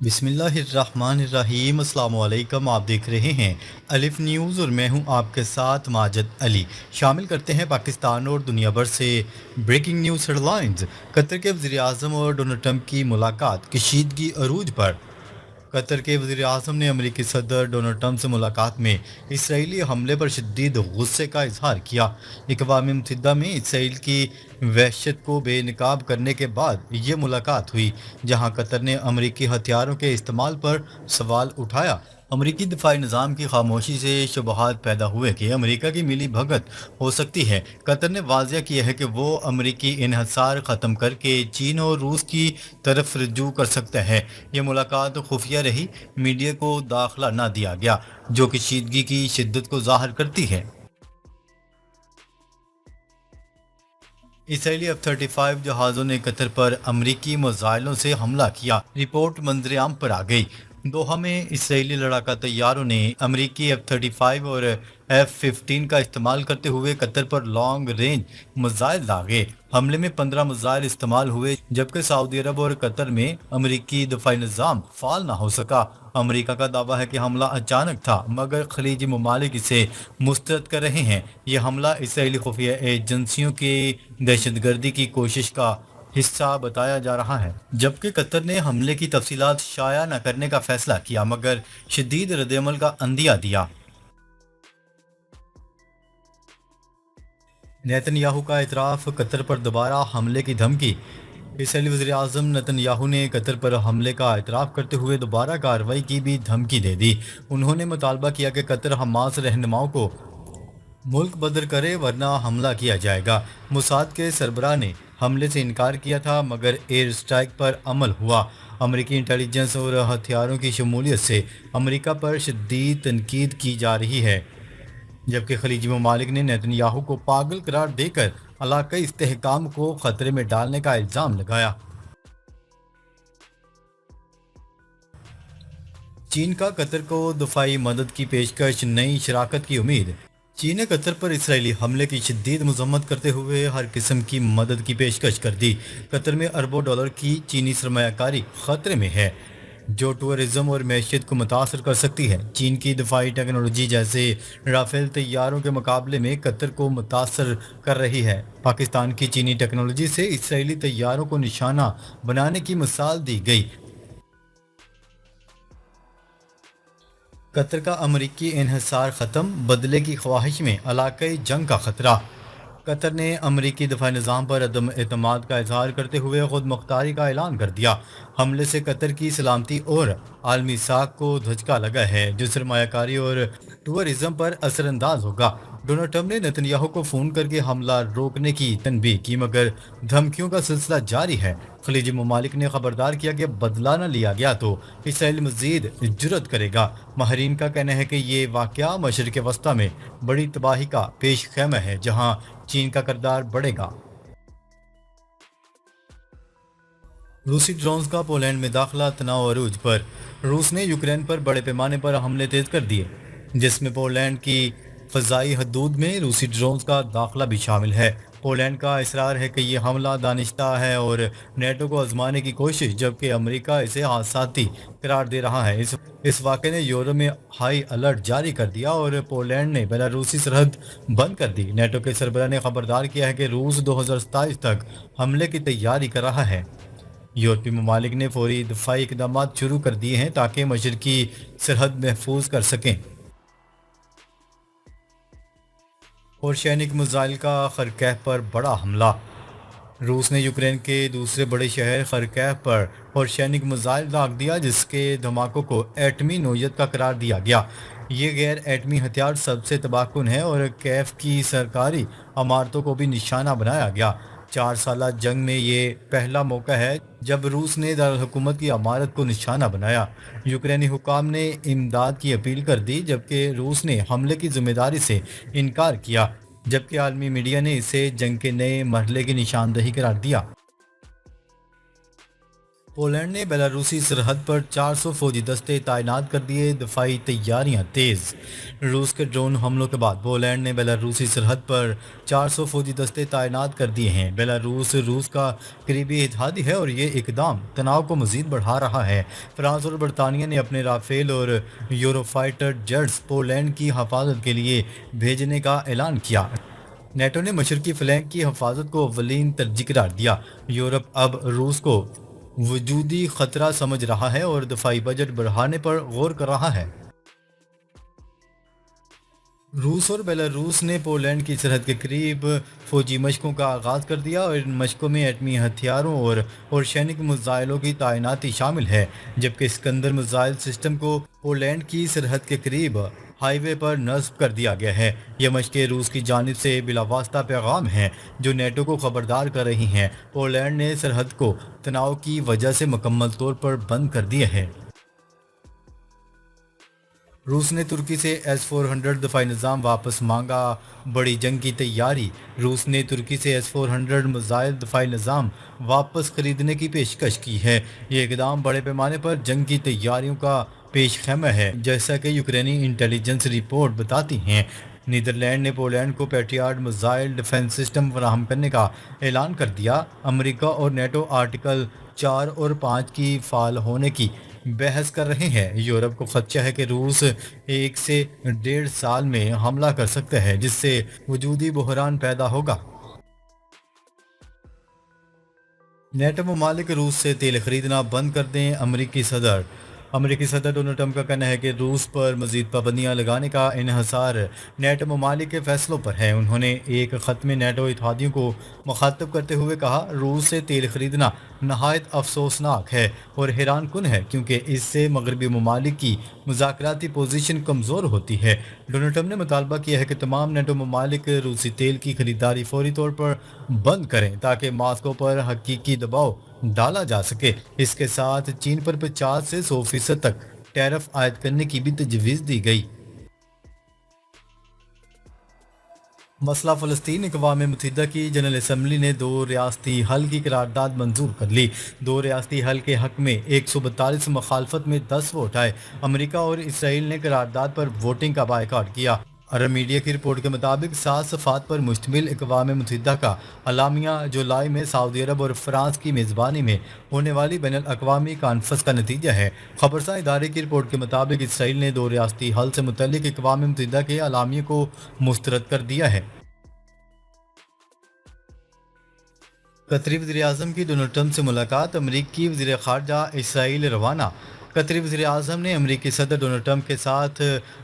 بسم اللہ الرحمن الرحیم، السلام علیکم۔ آپ دیکھ رہے ہیں الف نیوز اور میں ہوں آپ کے ساتھ ماجد علی۔ شامل کرتے ہیں پاکستان اور دنیا بھر سے بریکنگ نیوز ہیڈ لائنز۔ قطر کے وزیر اعظم اور ڈونلڈ ٹرمپ کی ملاقات، کشیدگی عروج پر۔ قطر کے وزیر اعظم نے امریکی صدر ڈونلڈ ٹرمپ سے ملاقات میں اسرائیلی حملے پر شدید غصے کا اظہار کیا۔ اقوام متحدہ میں اسرائیل کی وحشت کو بے نقاب کرنے کے بعد یہ ملاقات ہوئی، جہاں قطر نے امریکی ہتھیاروں کے استعمال پر سوال اٹھایا۔ امریکی دفاعی نظام کی خاموشی سے شبہات پیدا ہوئے کہ امریکہ کی ملی بھگت ہو سکتی ہے۔ قطر نے واضح کیا ہے کہ وہ امریکی انحصار ختم کر کے چین اور روس کی طرف رجوع کر سکتا ہے۔ یہ ملاقات خفیہ رہی، میڈیا کو داخلہ نہ دیا گیا، جو کشیدگی کی شدت کو ظاہر کرتی ہے۔ اسرائیلی F-35 جہازوں نے قطر پر امریکی میزائلوں سے حملہ کیا، رپورٹ منظر عام پر آ گئی۔ دوحہ میں اسرائیلی لڑاکا طیاروں نے امریکی F-35 اور F-15 کا استعمال کرتے ہوئے قطر پر لانگ رینج میزائل داغے۔ حملے میں 15 میزائل استعمال ہوئے، جبکہ سعودی عرب اور قطر میں امریکی دفاعی نظام فعال نہ ہو سکا۔ امریکہ کا دعویٰ ہے کہ حملہ اچانک تھا، مگر خلیجی ممالک اسے مسترد کر رہے ہیں۔ یہ حملہ اسرائیلی خفیہ ایجنسیوں کی دہشت گردی کی کوشش کا حصہ بتایا جا رہا ہے، جبکہ قطر نے حملے کی تفصیلات شائع نہ کرنے کا فیصلہ کیا، مگر شدید ردعمل کا عندیہ دیا۔ نیتن یاہو کا اعتراف، قطر پر دوبارہ حملے کی دھمکی۔ اسرائیلی وزیر اعظم نیتن یاہو نے قطر پر حملے کا اعتراف کرتے ہوئے دوبارہ کارروائی کی بھی دھمکی دے دی۔ انہوں نے مطالبہ کیا کہ قطر حماس رہنماؤں کو ملک بدر کرے، ورنہ حملہ کیا جائے گا۔ موساد کے سربراہ نے حملے سے انکار کیا تھا، مگر ایئر اسٹرائک پر عمل ہوا۔ امریکی انٹیلی جنس اور ہتھیاروں کی شمولیت سے امریکہ پر شدید تنقید کی جا رہی ہے، جبکہ خلیجی ممالک نے نیتن یاہو کو پاگل قرار دے کر علاقائی استحکام کو خطرے میں ڈالنے کا الزام لگایا۔ چین کا قطر کو دفاعی مدد کی پیشکش، نئی شراکت کی امید۔ چین نے قطر پر اسرائیلی حملے کی شدید مذمت کرتے ہوئے ہر قسم کی مدد کی پیشکش کر دی۔ قطر میں اربوں ڈالر کی چینی سرمایہ کاری خطرے میں ہے، جو ٹورزم اور معیشت کو متاثر کر سکتی ہے۔ چین کی دفاعی ٹیکنالوجی جیسے رافیل طیاروں کے مقابلے میں قطر کو متاثر کر رہی ہے۔ پاکستان کی چینی ٹیکنالوجی سے اسرائیلی طیاروں کو نشانہ بنانے کی مثال دی گئی۔ قطر کا امریکی انحصار ختم، بدلے کی خواہش میں علاقائی جنگ کا خطرہ۔ قطر نے امریکی دفاعی نظام پر عدم اعتماد کا اظہار کرتے ہوئے خود مختاری کا اعلان کر دیا۔ حملے سے قطر کی سلامتی اور عالمی ساکھ کو دھچکا لگا ہے، جو سرمایہ کاری اور ٹورزم پر اثر انداز ہوگا۔ ڈونلڈ ٹرمپ نے نیتن یاہو کو فون کر کے حملہ روکنے کی تنبیہ کی، مگر دھمکیوں کا سلسلہ جاری ہے۔ خلیجی ممالک نے خبردار کیا کہ بدلہ نہ لیا گیا تو اسرائیل مزید جرأت کرے گا۔ ماہرین کا کہنا ہے کہ یہ واقعہ مشرق وسطیٰ میں بڑی تباہی کا پیش خیمہ ہے، جہاں چین کا کردار بڑھے گا۔ روسی ڈرونز کا پولینڈ میں داخلہ، تناؤ عروج پر۔ روس نے یوکرین پر بڑے پیمانے پر حملے تیز کر دیے، جس میں پولینڈ کی فضائی حدود میں روسی ڈرونز کا داخلہ بھی شامل ہے۔ پولینڈ کا اصرار ہے کہ یہ حملہ دانستہ ہے اور نیٹو کو آزمانے کی کوشش، جبکہ امریکہ اسے حادثاتی قرار دے رہا ہے۔ اس واقعے نے یورپ میں ہائی الرٹ جاری کر دیا اور پولینڈ نے بیلاروسی سرحد بند کر دی۔ نیٹو کے سربراہ نے خبردار کیا ہے کہ روس 2027 تک حملے کی تیاری کر رہا ہے۔ یورپی ممالک نے فوری دفاعی اقدامات شروع کر دیے ہیں تاکہ مشرقی سرحد محفوظ کر سکیں۔ اورشینک میزائل کا خرکیو پر بڑا حملہ۔ روس نے یوکرین کے دوسرے بڑے شہر خرکیو پر اورشینک میزائل داغ دیا، جس کے دھماکوں کو ایٹمی نوعیت کا قرار دیا گیا۔ یہ غیر ایٹمی ہتھیار سب سے تباہ کن ہے اور کیف کی سرکاری عمارتوں کو بھی نشانہ بنایا گیا۔ 4 سالہ جنگ میں یہ پہلا موقع ہے جب روس نے دارالحکومت کی عمارت کو نشانہ بنایا۔ یوکرینی حکام نے امداد کی اپیل کر دی، جبکہ روس نے حملے کی ذمہ داری سے انکار کیا، جبکہ عالمی میڈیا نے اسے جنگ کے نئے مرحلے کی نشاندہی قرار دیا۔ پولینڈ نے بیلاروسی سرحد پر 400 فوجی دستے تعینات کر دیے، دفاعی تیاریاں تیز۔ روس کے ڈرون حملوں کے بعد پولینڈ نے بیلاروسی سرحد پر 400 فوجی دستے تعینات کر دیے ہیں۔ بیلاروس روس کا قریبی اتحادی ہے اور یہ اقدام تناؤ کو مزید بڑھا رہا ہے۔ فرانس اور برطانیہ نے اپنے رافیل اور یورو فائٹر جیٹس پولینڈ کی حفاظت کے لیے بھیجنے کا اعلان کیا۔ نیٹو نے مشرقی فلینک کی حفاظت کو اولین ترجیح قرار دیا۔ یورپ اب روس کو وجودی خطرہ سمجھ رہا ہے اور دفاعی بجٹ بڑھانے پر غور کر رہا ہے۔ روس اور بیلاروس نے پولینڈ کی سرحد کے قریب فوجی مشقوں کا آغاز کر دیا اور ان مشقوں میں ایٹمی ہتھیاروں اور سینک میزائلوں کی تعیناتی شامل ہے، جبکہ اسکندر میزائل سسٹم کو پولینڈ کی سرحد کے قریب ہائی وے پر نصب کر دیا گیا ہے۔ یہ مشقیں روس کی جانب سے بلا واسطہ پیغام ہیں جو نیٹو کو خبردار کر رہی ہیں۔ پولینڈ نے سرحد کو تناؤ کی وجہ سے مکمل طور پر بند کر دیا ہے۔ روس نے ترکی سے S-400 دفاعی نظام واپس مانگا، بڑی جنگ کی تیاری۔ روس نے ترکی سے S-400 میزائل دفاعی نظام واپس خریدنے کی پیشکش کی ہے۔ یہ اقدام بڑے پیمانے پر جنگ کی تیاریوں کا پیش خیمہ ہے، جیسا کہ یوکرینی انٹیلیجنس رپورٹ بتاتی ہیں۔ نیدرلینڈ نے پولینڈ کو پیٹریاٹ میزائل ڈیفنس سسٹم فراہم کرنے کا اعلان کر دیا۔ امریکہ اور نیٹو آرٹیکل 4 اور 5 کی فعال ہونے کی بحث کر رہے ہیں۔ یورپ کو خدشہ ہے کہ روس 1 سے 1.5 سال میں حملہ کر سکتا ہے، جس سے وجودی بحران پیدا ہوگا۔ نیٹو ممالک روس سے تیل خریدنا بند کر دیں۔ امریکی صدر ڈونلڈ ٹرمپ کا کہنا ہے کہ روس پر مزید پابندیاں لگانے کا انحصار نیٹو ممالک کے فیصلوں پر ہے۔ انہوں نے ایک خط میں نیٹو اتحادیوں کو مخاطب کرتے ہوئے کہا، روس سے تیل خریدنا نہایت افسوسناک ہے اور حیران کن ہے، کیونکہ اس سے مغربی ممالک کی مذاکراتی پوزیشن کمزور ہوتی ہے۔ ڈونلڈ ٹرمپ نے مطالبہ کیا ہے کہ تمام نیٹو ممالک روسی تیل کی خریداری فوری طور پر بند کریں تاکہ ماسکو پر حقیقی دباؤ ڈالا جا سکے۔ اس کے ساتھ چین پر 50 سے 100% تک ٹیرف عائد کرنے کی بھی تجویز دی گئی۔ مسئلہ فلسطین، اقوام متحدہ کی جنرل اسمبلی نے 2 ریاستی حل کی قرارداد منظور کر لی۔ 2 ریاستی حل کے حق میں 142 مخالفت میں 10 ووٹ آئے۔ امریکہ اور اسرائیل نے قرارداد پر ووٹنگ کا بائیکاٹ کیا۔ عرب میڈیا کی رپورٹ کے مطابق 7 صفحات پر مشتمل اقوام متحدہ کا اعلامیہ جولائی میں سعودی عرب اور فرانس کی میزبانی میں ہونے والی بین الاقوامی کانفرنس کا نتیجہ ہے۔ خبرساں ادارے کی رپورٹ کے مطابق اسرائیل نے 2 ریاستی حل سے متعلق اقوام متحدہ کے اعلامیے کو مسترد کر دیا ہے۔ قطری وزیراعظم کی ڈونلڈ ٹرمپ سے ملاقات، امریکی وزیر خارجہ اسرائیل روانہ۔ قطری وزیراعظم نے امریکی صدر ڈونلڈ ٹرمپ کے ساتھ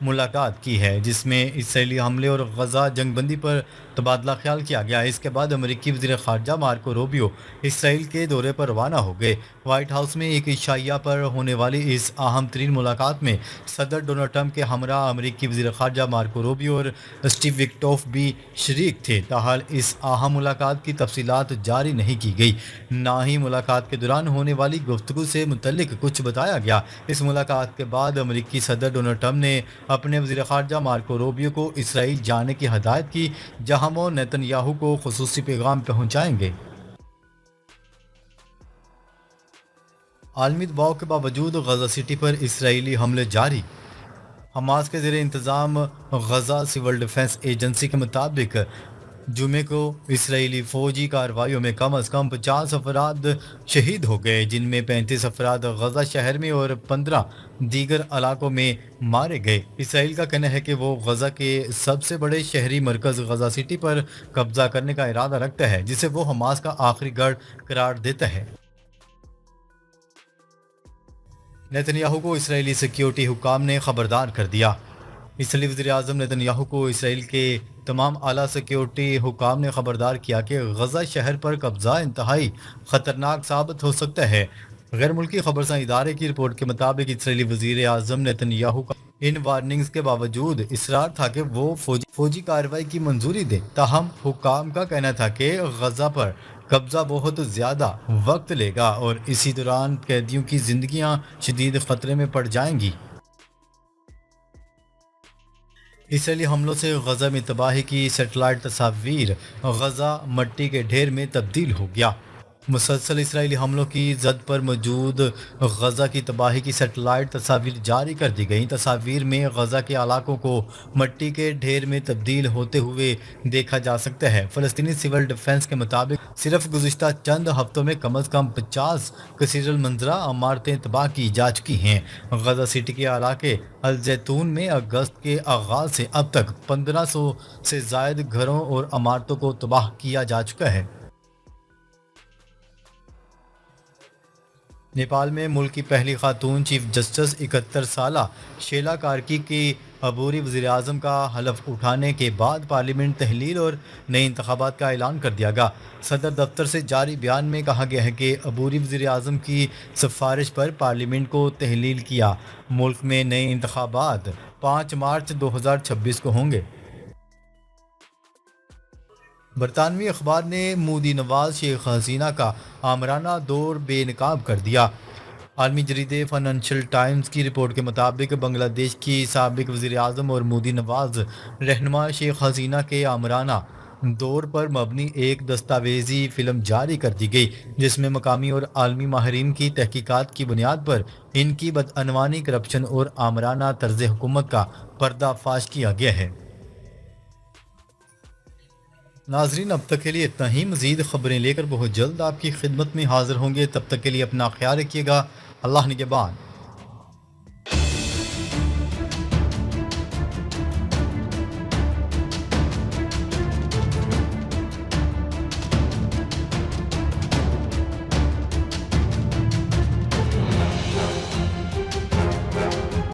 ملاقات کی ہے، جس میں اسرائیلی حملے اور غزہ جنگ بندی پر تبادلہ خیال کیا گیا۔ اس کے بعد امریکی وزیر خارجہ مارکو روبیو اسرائیل کے دورے پر روانہ ہو گئے۔ وائٹ ہاؤس میں ایک عشائیہ پر ہونے والی اس اہم ترین ملاقات میں صدر ڈونلڈ ٹرمپ کے ہمراہ امریکی وزیر خارجہ مارکو روبیو اور اسٹیو وٹکوف بھی شریک تھے۔ تاحال اس اہم ملاقات کی تفصیلات جاری نہیں کی گئی، نہ ہی ملاقات کے دوران ہونے والی گفتگو سے متعلق کچھ بتایا گیا۔ اس ملاقات کے بعد امریکی صدر ڈونلڈ ٹرمپ نے اپنے وزیر خارجہ مارکو روبیو کو اسرائیل جانے کی ہدایت کی، جہاں وہ نیتن یاہو کو خصوصی پیغام پہنچائیں گے۔ عالمی دباؤ کے باوجود غزہ سٹی پر اسرائیلی حملے جاری۔ حماس کے زیر انتظام غزہ سول ڈیفنس ایجنسی کے مطابق جمعے کو اسرائیلی فوجی کارروائیوں میں کم از کم 50 افراد شہید ہو گئے، جن میں 35 افراد غزہ شہر میں اور 15 دیگر علاقوں میں مارے گئے۔ اسرائیل کا کہنا ہے کہ وہ غزہ کے سب سے بڑے شہری مرکز غزہ سٹی پر قبضہ کرنے کا ارادہ رکھتا ہے، جسے وہ حماس کا آخری گڑھ قرار دیتا ہے۔ نیتن یاہو کو اسرائیلی سیکیورٹی حکام نے خبردار کر دیا۔ اسرائیلی وزیراعظم نیتن یاہو کو اسرائیل کے تمام اعلیٰ سیکیورٹی حکام نے خبردار کیا کہ غزہ شہر پر قبضہ انتہائی خطرناک ثابت ہو سکتا ہے۔ غیر ملکی خبرساں ادارے کی رپورٹ کے مطابق اسرائیلی وزیر اعظم نیتن یاہو کا ان وارننگز کے باوجود اصرار تھا کہ وہ فوجی کارروائی کی منظوری دیں۔ تاہم حکام کا کہنا تھا کہ غزہ پر قبضہ بہت زیادہ وقت لے گا اور اسی دوران قیدیوں کی زندگیاں شدید خطرے میں پڑ جائیں گی۔ اسرائیلی حملوں سے غزہ میں تباہی کی سیٹلائٹ تصاویر، غزہ مٹی کے ڈھیر میں تبدیل ہو گیا۔ مسلسل اسرائیلی حملوں کی زد پر موجود غزہ کی تباہی کی سیٹلائٹ تصاویر جاری کر دی گئیں۔ تصاویر میں غزہ کے علاقوں کو مٹی کے ڈھیر میں تبدیل ہوتے ہوئے دیکھا جا سکتا ہے۔ فلسطینی سول ڈیفنس کے مطابق صرف گزشتہ چند ہفتوں میں کم از کم 50 کثیر المنظرہ عمارتیں تباہ کی جا چکی ہیں۔ غزہ سٹی کے علاقے الزیتون میں اگست کے آغاز سے اب تک 1500 سے زائد گھروں اور عمارتوں کو تباہ کیا جا چکا ہے۔ نیپال میں ملک کی پہلی خاتون چیف جسٹس 71 سالہ شیلا کارکی کی عبوری وزیراعظم کا حلف اٹھانے کے بعد پارلیمنٹ تحلیل اور نئے انتخابات کا اعلان کر دیا گیا۔ صدر دفتر سے جاری بیان میں کہا گیا ہے کہ عبوری وزیراعظم کی سفارش پر پارلیمنٹ کو تحلیل کیا۔ ملک میں نئے انتخابات 5 مارچ 2026 کو ہوں گے۔ برطانوی اخبار نے مودی نواز شیخ حسینہ کا آمرانہ دور بے نقاب کر دیا۔ عالمی جریدے فائنینشل ٹائمز کی رپورٹ کے مطابق بنگلہ دیش کی سابق وزیر اعظم اور مودی نواز رہنما شیخ حسینہ کے آمرانہ دور پر مبنی ایک دستاویزی فلم جاری کر دی گئی، جس میں مقامی اور عالمی ماہرین کی تحقیقات کی بنیاد پر ان کی بدعنوانی، کرپشن اور آمرانہ طرز حکومت کا پردہ فاش کیا گیا ہے۔ ناظرین، اب تک کے لیے اتنا ہی۔ مزید خبریں لے کر بہت جلد آپ کی خدمت میں حاضر ہوں گے۔ تب تک کے لیے اپنا خیال رکھیے گا۔ اللہ نگہبان۔